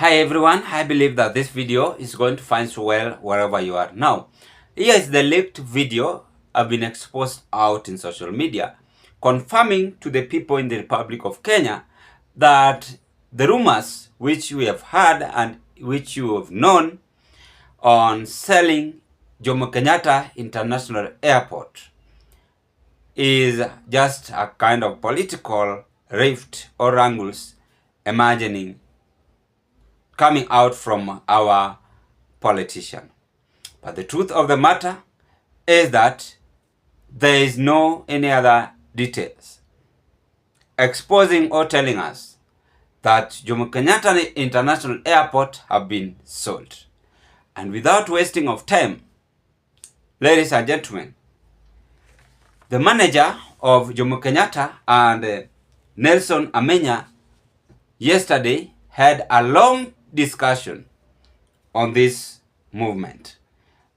Hi everyone, I believe that this video is going to find you well wherever you are. Now, here is the leaked video have been exposed out in social media, confirming to the people in the Republic of Kenya that the rumors which we have heard and which you have known on selling Jomo Kenyatta International Airport is just a kind of political rift or wrangles emerging coming out from our politician. But the truth of the matter is that there is no any other details exposing or telling us that Jomo Kenyatta International Airport have been sold. And without wasting of time, ladies and gentlemen, the manager of Jomo Kenyatta and Nelson Amenya yesterday had a long discussion on this movement.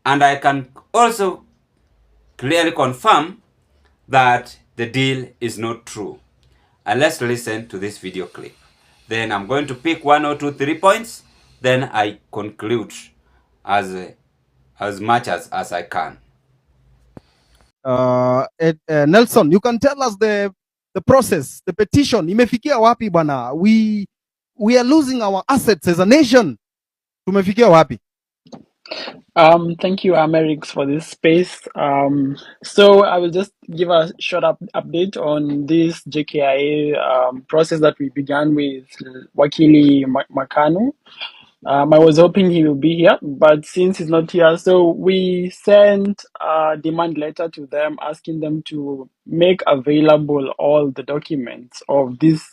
And I can also clearly confirm that the deal is not true. And let's listen to this video clip. Then I'm going to pick 1 or 2, 3 points. Then I conclude as much as I can. Nelson, you can tell us the process, the petition imefikia wapi bwana? We are losing our assets as a nation. Tumefikia wapi? Thank you, Amerix, for this space. So I will just give a short update on this JKIA process that we began with Wakili Makano. I was hoping he will be here, but since he's not here, so we sent a demand letter to them asking them to make available all the documents of this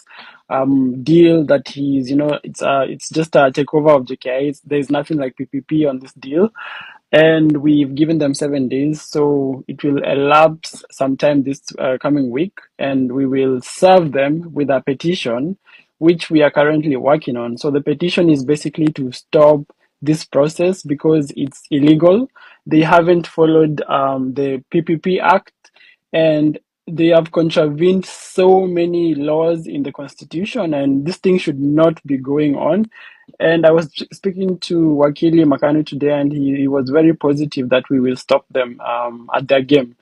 deal that it's just a takeover of JKI. There's nothing like PPP on this deal. And we've given them 7 days, so it will elapse sometime this coming week, and we will serve them with a petition, which we are currently working on. So the petition is basically to stop this process because it's illegal. They haven't followed the PPP Act, and they have contravened so many laws in the constitution, and this thing should not be going on. And I was speaking to Wakili Makanu today, and he was very positive that we will stop them at their game.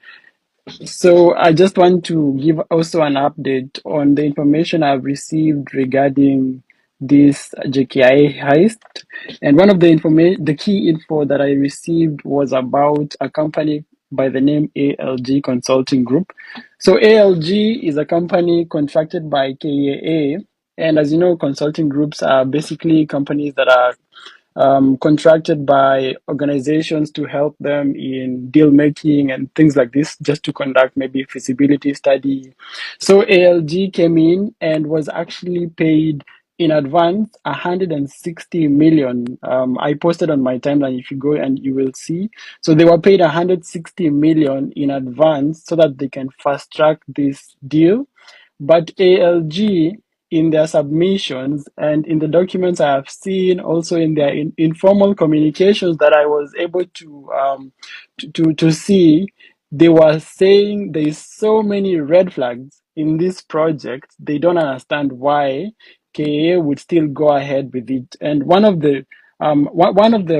So I just want to give also an update on the information I've received regarding this JKIA heist. And one of the key info that I received was about a company by the name ALG Consulting Group. So ALG is a company contracted by KIA. And as you know, consulting groups are basically companies that are contracted by organizations to help them in deal making and things like this, just to conduct maybe feasibility study. So ALG came in and was actually paid in advance 160 million. I posted on my timeline, if you go and you will see. So they were paid 160 million in advance so that they can fast track this deal. But ALG, in their submissions and in the documents I have seen, also in their informal communications that I was able to see, they were saying there is so many red flags in this project. They don't understand why KA would still go ahead with it. And one of the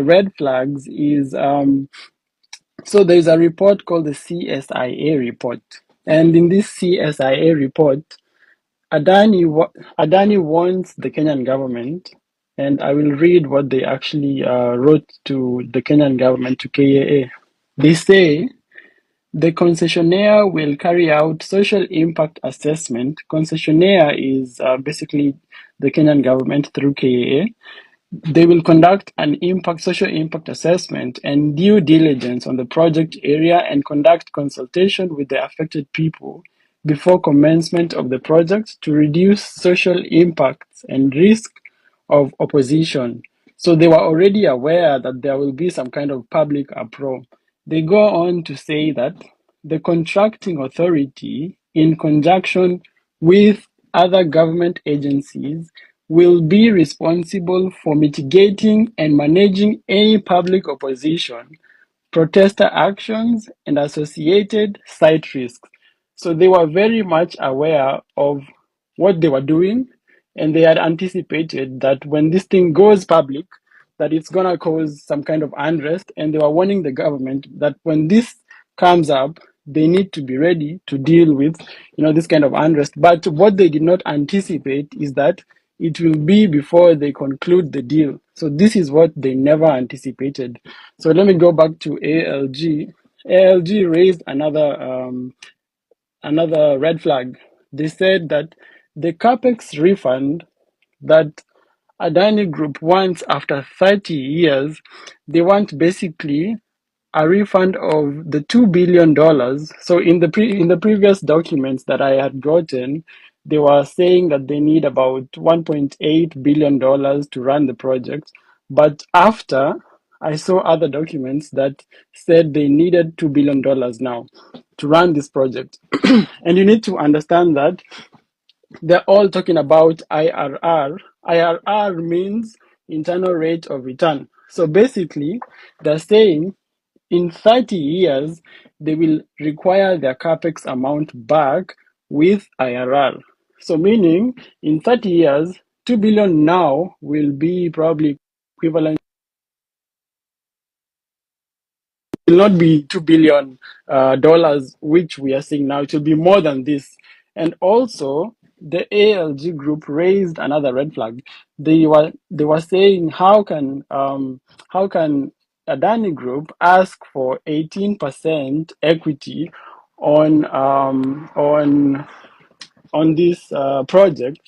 red flags is so there's a report called the CSIA report, and in this CSIA report, Adani wants the Kenyan government, and I will read what they actually wrote to the Kenyan government, to KAA. They say the concessionaire will carry out social impact assessment. Concessionaire is basically the Kenyan government through KAA. They will conduct an social impact assessment and due diligence on the project area and conduct consultation with the affected people before commencement of the project to reduce social impacts and risk of opposition. So they were already aware that there will be some kind of public uproar. They go on to say that the contracting authority, in conjunction with other government agencies, will be responsible for mitigating and managing any public opposition, protester actions, and associated site risks. So they were very much aware of what they were doing, and they had anticipated that when this thing goes public, that it's gonna cause some kind of unrest, and they were warning the government that when this comes up, they need to be ready to deal with, this kind of unrest. But what they did not anticipate is that it will be before they conclude the deal. So this is what they never anticipated. So let me go back to ALG. ALG raised another red flag. They said that the capex refund that Adani Group wants after 30 years, they want basically a refund of the $2 billion. So in the previous documents that I had gotten, they were saying that they need about $1.8 billion to run the project. But after I saw other documents that said they needed $2 billion now to run this project. And you need to understand that they're all talking about IRR. IRR means internal rate of return. So basically, they're saying in 30 years, they will require their capex amount back with IRR. So meaning in 30 years, 2 billion now will be probably equivalent, will not be $2 billion, which we are seeing now. It will be more than this. And also, the ALG group raised another red flag. They were saying how can Adani Group ask for 18% equity on this project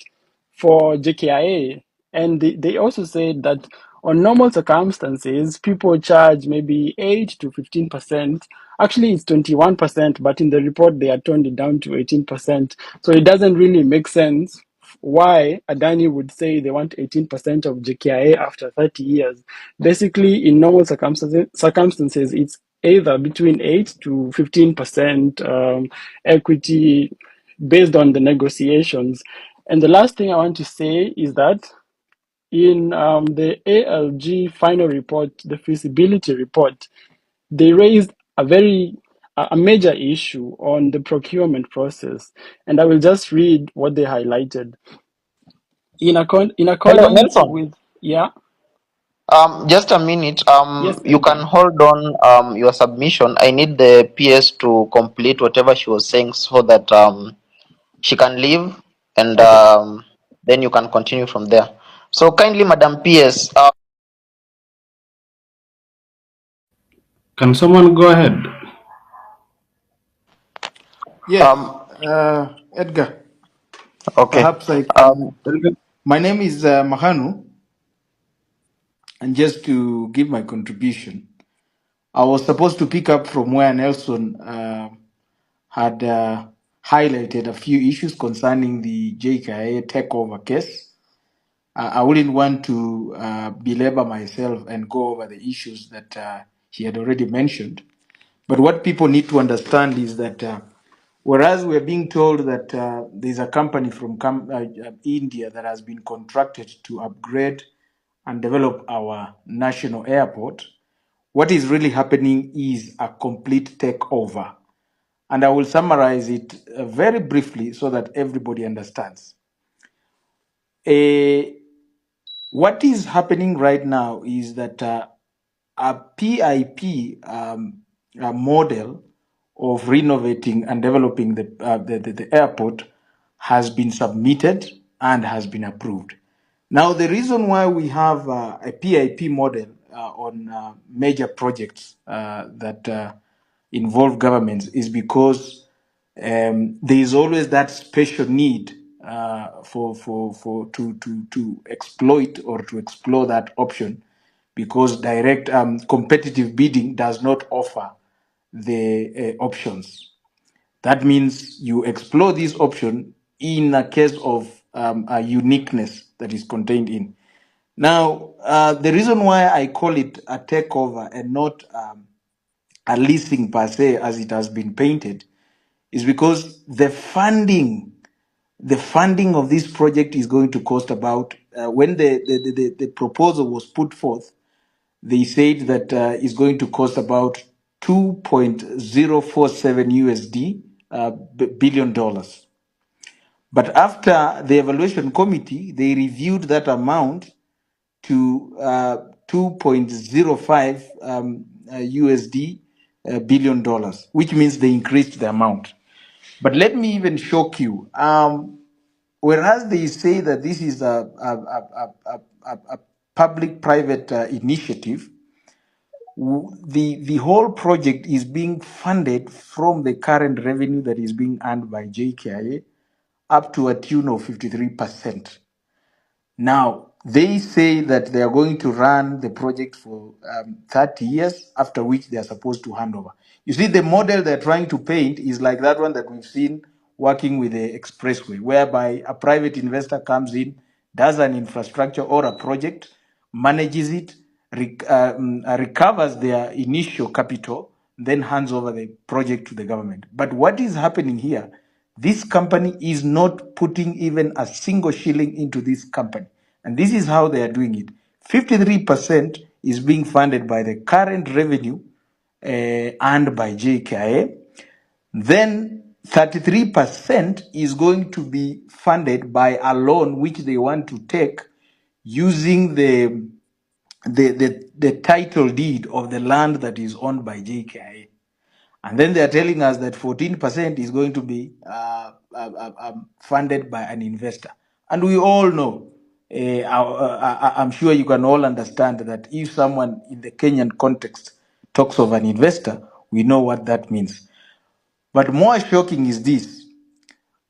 for JKIA. And they also said that on normal circumstances, people charge maybe 8 to 15%. Actually, it's 21%, but in the report, they had toned it down to 18%. So it doesn't really make sense why Adani would say they want 18% of JKIA after 30 years. Basically, in normal circumstances, it's either between 8 to 15% equity based on the negotiations. And the last thing I want to say is that in the ALG final report, the feasibility report, they raised a major issue on the procurement process. And I will just read what they highlighted. In Hello, accordance Nelson. with, yeah, Just a minute. yes, You can Edgar. hold on your submission. I need the PS to complete whatever she was saying so that she can leave, and Okay. then you can continue from there. So kindly, Madam PS. Can someone go ahead? Yes, Um, Edgar, okay. perhaps I Um, can. My name is Mahanu, and just to give my contribution, I was supposed to pick up from where Nelson had highlighted a few issues concerning the JKIA takeover case. I wouldn't want to belabor myself and go over the issues that he had already mentioned. But what people need to understand is that whereas we're being told that there's a company from India that has been contracted to upgrade and develop our national airport, what is really happening is a complete takeover. And I will summarize it very briefly so that everybody understands. What is happening right now is that a PIP a model of renovating and developing the airport has been submitted and has been approved. Now, the reason why we have a PIP model on major projects that involve governments is because there is always that special need to exploit or to explore that option, because direct competitive bidding does not offer the options. That means you explore this option in a case of a uniqueness that is contained in. Now, the reason why I call it a takeover and not a leasing per se, as it has been painted, is because the funding of this project is going to cost about when the proposal was put forth, they said that it's going to cost about 2.047 USD billion dollars. But after the evaluation committee, they reviewed that amount to 2.05 USD billion dollars, which means they increased the amount. But let me even shock you. Whereas they say that this is a public-private initiative, the whole project is being funded from the current revenue that is being earned by JKIA up to a tune of 53%. Now, they say that they are going to run the project for 30 years, after which they are supposed to hand over. You see, the model they're trying to paint is like that one that we've seen working with the expressway, whereby a private investor comes in, does an infrastructure or a project, manages it, recovers their initial capital, then hands over the project to the government. But what is happening here? This company is not putting even a single shilling into this company. And this is how they are doing it. 53% is being funded by the current revenue earned by JKIA. Then 33% is going to be funded by a loan which they want to take using the title deed of the land that is owned by JKIA. And then they are telling us that 14% is going to be funded by an investor. And we all know, I'm sure you can all understand that if someone in the Kenyan context talks of an investor, we know what that means. But more shocking is this.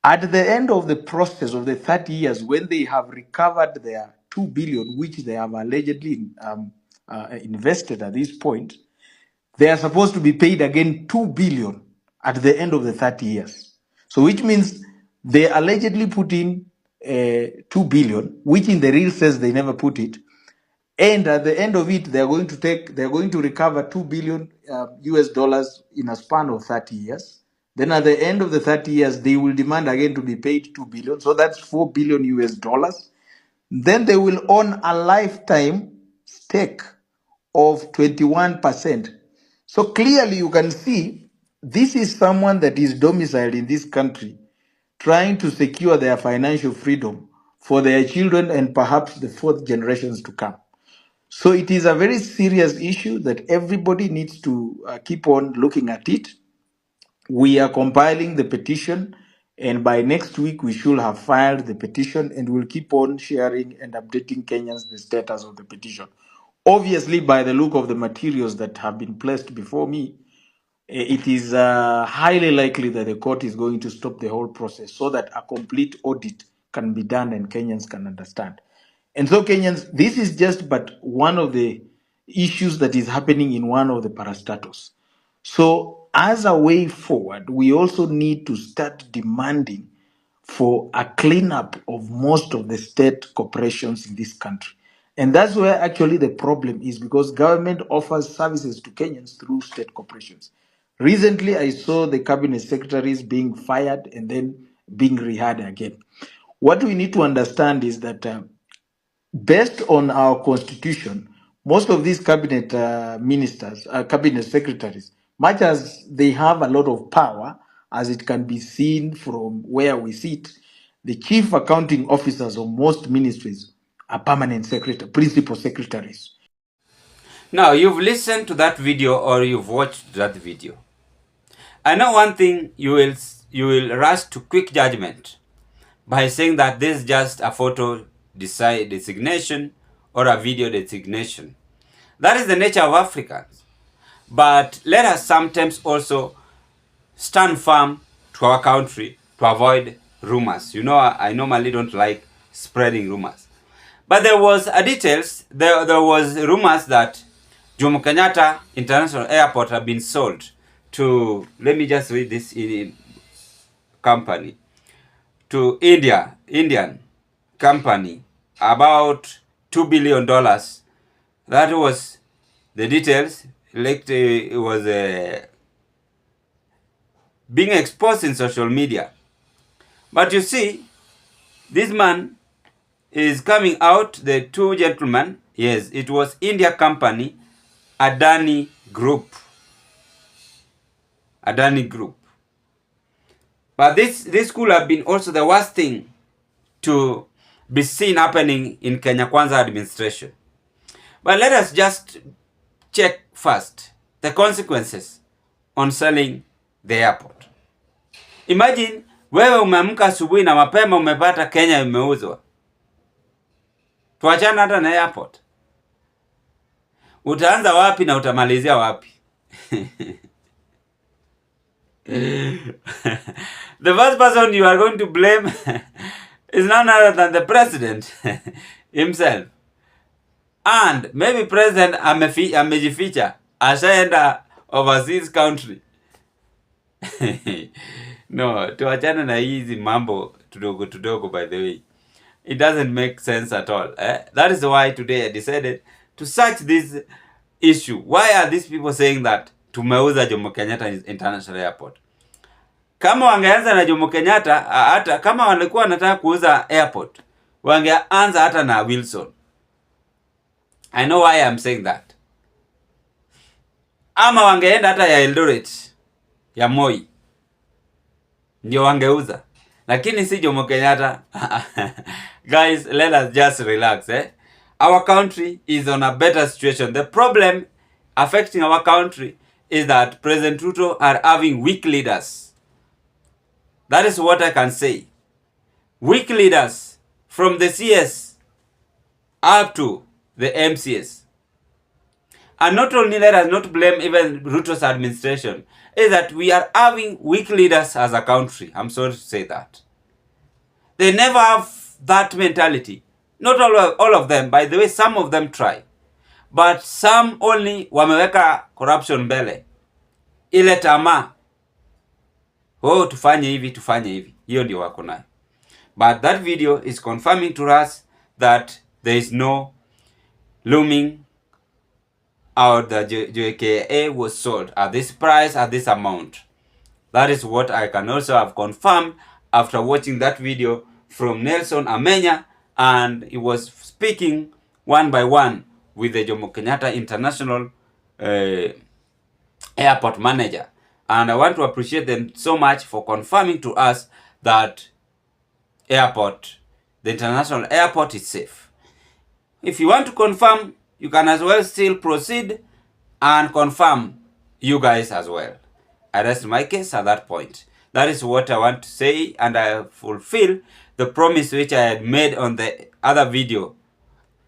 At the end of the process of the 30 years, when they have recovered their 2 billion, which they have allegedly invested at this point, they are supposed to be paid again 2 billion at the end of the 30 years. So which means they allegedly put in 2 billion, which in the real sense they never put it. And at the end of it, they're going to recover 2 billion US dollars in a span of 30 years. Then at the end of the 30 years, they will demand again to be paid 2 billion. So that's 4 billion US dollars. Then they will own a lifetime stake of 21%. So clearly you can see this is someone that is domiciled in this country trying to secure their financial freedom for their children and perhaps the fourth generations to come. So it is a very serious issue that everybody needs to keep on looking at it. We are compiling the petition, and by next week we should have filed the petition, and we'll keep on sharing and updating Kenyans the status of the petition. Obviously, by the look of the materials that have been placed before me, it is highly likely that the court is going to stop the whole process so that a complete audit can be done and Kenyans can understand. And so, Kenyans, this is just but one of the issues that is happening in one of the parastatos. So, as a way forward, we also need to start demanding for a cleanup of most of the state corporations in this country. And that's where actually the problem is, because government offers services to Kenyans through state corporations. Recently, I saw the cabinet secretaries being fired and then being rehired again. What we need to understand is that based on our constitution, most of these cabinet ministers, cabinet secretaries, much as they have a lot of power, as it can be seen from where we sit, the chief accounting officers of most ministries are permanent secretary, principal secretaries. Now, you've listened to that video or you've watched that video. I know one thing, you will rush to quick judgment by saying that this is just a photo designation or a video designation. That is the nature of Africans. But let us sometimes also stand firm to our country to avoid rumors. You know, I normally don't like spreading rumors. But there was a details, there was rumors that Jomo Kenyatta International Airport had been sold to, let me just read this in company, to Indian company, about $2 billion. That was the details. Like it was being exposed in social media. But you see, this man is coming out, the two gentlemen, yes, it was India company, Adani Group. Adani Group. But this could have been also the worst thing to be seen happening in Kenya Kwanza administration. But let us just check first the consequences on selling the airport. Imagine wewe umeamka asubuhi na mapema umepata Kenya imeuzwa. Tuachana hata na airport. Utaanza wapi na utamalizia wapi? The first person you are going to blame is none other than the president himself. And maybe president amejificha ashaenda overseas country. No, tuachane na hizi mambo tudogo by the way. It doesn't make sense at all. That is why today I decided to search this issue. Why are these people saying that tumeuza Jomo Kenyatta International Airport? Kama wangeanza na Jomo Kenyatta, hata kama walikuwa wanataka kuuza airport, wangeanza hata na Wilson. I know why I'm saying that. Ama wangeenda hata ya Eldoret, ya Moi, ndio wangeuza. Lakini si Jomo Kenyatta. Guys, let us just relax. Our country is on a better situation. The problem affecting our country is that President Ruto are having weak leaders. That is what I can say. Weak leaders from the CS up to the MCS. And not only, let us not blame even Ruto's administration, is that we are having weak leaders as a country. I'm sorry to say that. They never have that mentality. Not all of them. By the way, some of them try. But some only wameweka corruption mbele. Ile tamaa. Oh, tufanye hivi. Hiyo ndio wako nayo. But that video is confirming to us that there is no looming out the JKIA was sold at this price, at this amount. That is what I can also have confirmed after watching that video from Nelson Amenya, and he was speaking one by one with the Jomo Kenyatta International Airport manager. And I want to appreciate them so much for confirming to us that airport, the international airport, is safe. If you want to confirm, you can as well still proceed and confirm you guys as well. I rest my case at that point. That is what I want to say, and I fulfill the promise which I had made on the other video,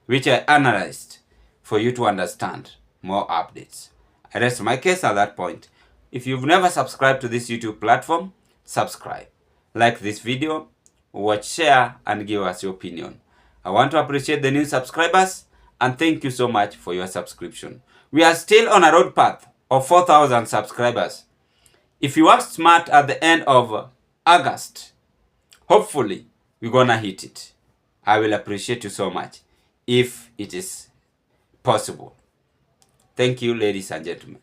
which I analyzed for you to understand more updates. I rest my case at that point. If you've never subscribed to this YouTube platform, subscribe. Like this video, watch, share, and give us your opinion. I want to appreciate the new subscribers, and thank you so much for your subscription. We are still on a road path of 4,000 subscribers. If you work smart at the end of August, hopefully we're gonna hit it. I will appreciate you so much if it is possible. Thank you, ladies and gentlemen.